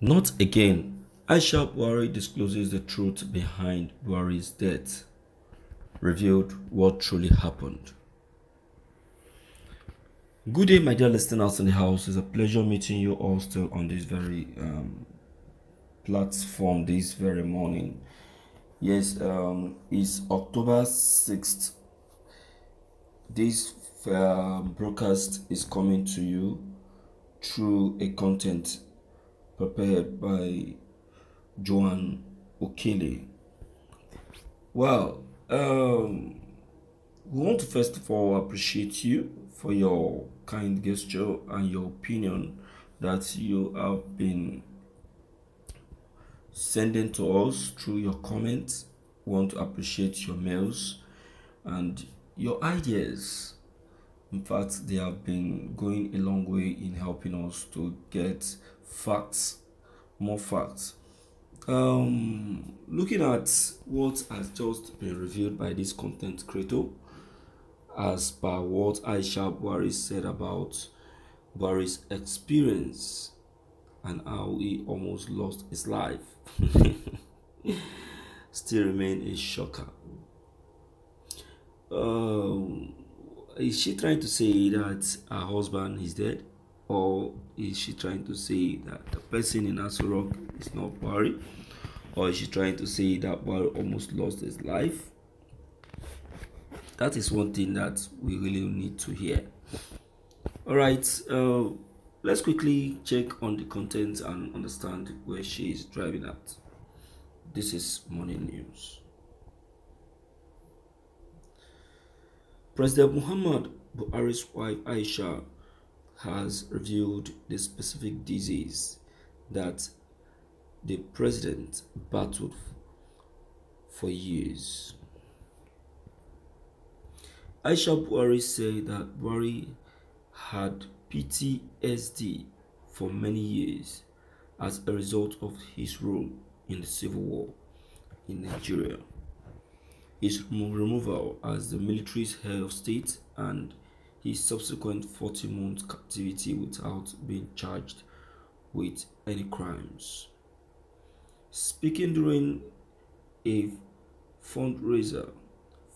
Not again. Aisha Buhari discloses the truth behind Buhari's death, revealed what truly happened. Good day, my dear listeners in the house. It's a pleasure meeting you all still on this very platform this very morning. Yes, it's October 6th. This broadcast is coming to you through a content prepared by Joan Kīll. Well, we want to first of all appreciate you for your kind gesture and your opinion that you have been sending to us through your comments. We want to appreciate your mails and your ideas. In fact, they have been going a long way in helping us to get facts, more facts. Looking at what has just been revealed by this content creator, as per what Aisha Buhari said about Buhari's experience and how he almost lost his life, still remain a shocker. Is she trying to say that her husband is dead, or is she trying to say that the person in Asurok is not Buhari, or is she trying to say that Buhari almost lost his life? That is one thing that we really need to hear. All right, let's quickly check on the content and understand where she is driving at. This is morning news. President Muhammad Buhari's wife Aisha has revealed the specific disease that the president battled for years. Aisha Buhari said that Buhari had PTSD for many years as a result of his role in the civil war in Nigeria, his removal as the military's head of state, and his subsequent 40-month captivity without being charged with any crimes. Speaking during a fundraiser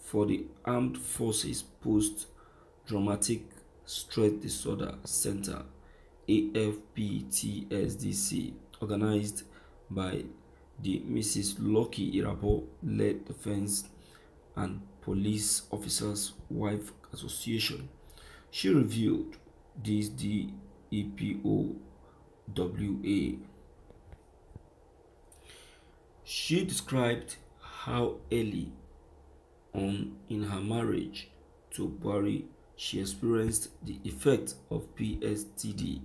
for the Armed Forces Post-Traumatic Stress Disorder Center (AFPTSDC), organized by the Mrs. Lucky Irabo-led Defense and Police Officers' Wife Association, she revealed this DEPOWA. She described how early on in her marriage to Buhari she experienced the effect of PTSD.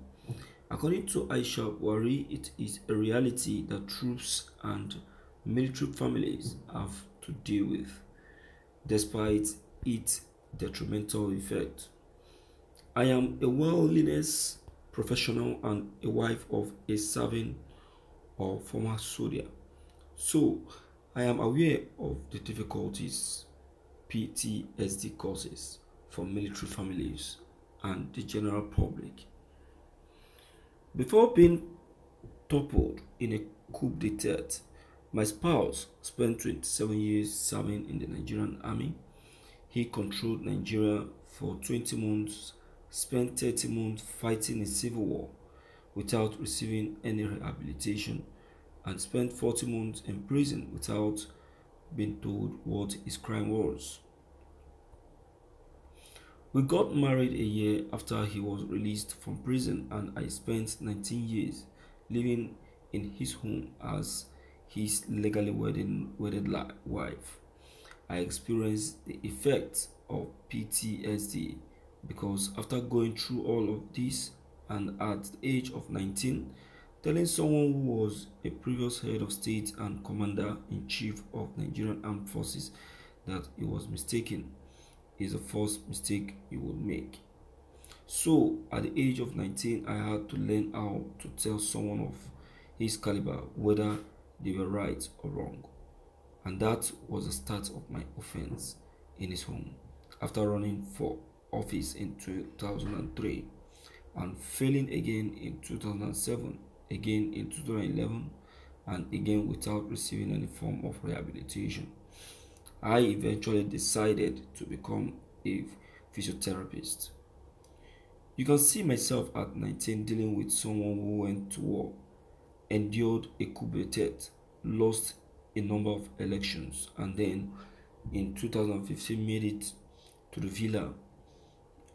According to Aisha Buhari, it is a reality that troops and military families have to deal with, despite its detrimental effect. I am a wellness professional and a wife of a serving or former soldier, so I am aware of the difficulties PTSD causes for military families and the general public. Before being toppled in a coup d'etat, my spouse spent 27 years serving in the Nigerian army. He controlled Nigeria for 20 months, spent 30 months fighting a civil war without receiving any rehabilitation, and spent 40 months in prison without being told what his crime was. We got married a year after he was released from prison, and I spent 19 years living in his home as his legally wedded wife. I experienced the effects of PTSD because after going through all of this, and at the age of 19, telling someone who was a previous head of state and commander-in-chief of Nigerian Armed Forces that he was mistaken is the first mistake you would make. So at the age of 19, I had to learn how to tell someone of his caliber whether they were right or wrong. And that was the start of my offense in his home. After running for office in 2003 and failing again in 2007, again in 2011, and again without receiving any form of rehabilitation. I eventually decided to become a physiotherapist. You can see myself at 19 dealing with someone who went to war, endured a coup d'etat, lost a number of elections, and then in 2015 made it to the villa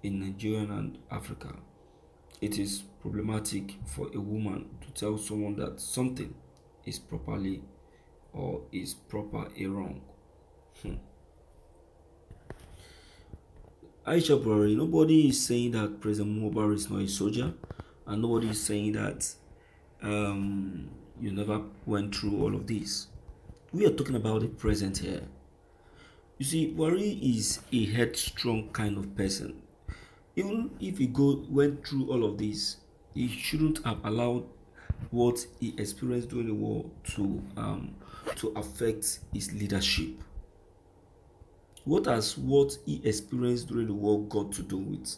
in Nigeria and Africa. It is problematic for a woman to tell someone that something is properly or is proper a wrong. Aisha Buhari, nobody is saying that President Buhari is not a soldier, and nobody is saying that you never went through all of this. We are talking about the present here. You see, Buhari is a headstrong kind of person. Even if he went through all of this, he shouldn't have allowed what he experienced during the war to affect his leadership. What has what he experienced during the war got to do with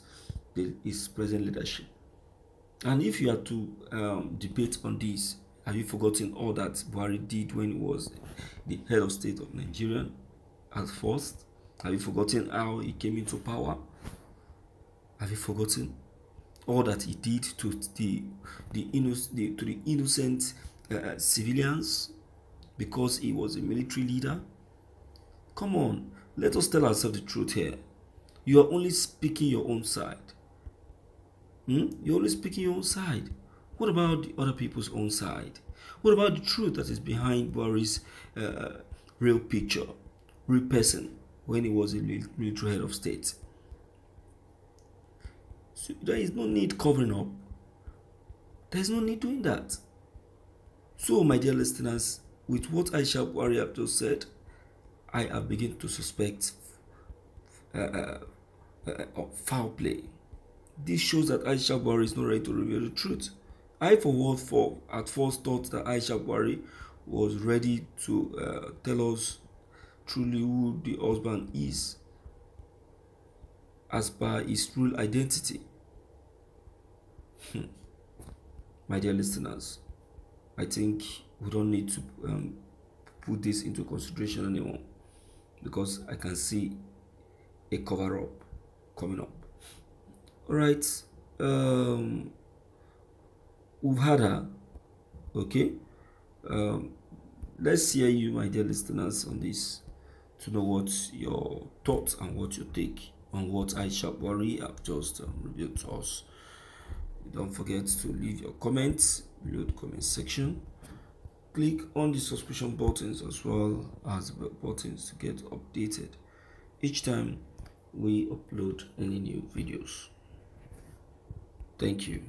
his present leadership? And if you are to debate on this, have you forgotten all that Buhari did when he was the head of state of Nigeria at first? Have you forgotten how he came into power? Have you forgotten all that he did to the innocent civilians because he was a military leader? Come on, let us tell ourselves the truth here. You are only speaking your own side. You're only speaking your own side. What about the other people's own side? What about the truth that is behind Buhari's real picture, real person when he was a military head of state? So there is no need covering up. There is no need doing that. So, my dear listeners, with what Aisha Buhari have just said, I have begun to suspect foul play. This shows that Aisha Buhari is not ready to reveal the truth. I, at first thought that Aisha Buhari was ready to tell us truly who the husband is, as per his real identity. My dear listeners, I think we don't need to put this into consideration anymore, because I can see a cover-up coming up. All right, we've had her. Okay, let's hear you, my dear listeners, on this, to know what your thoughts and what you take on what Aisha Buhari have just revealed to us. Don't forget to leave your comments below the comment section. Click on the subscription buttons as well as the bell buttons to get updated each time we upload any new videos. Thank you.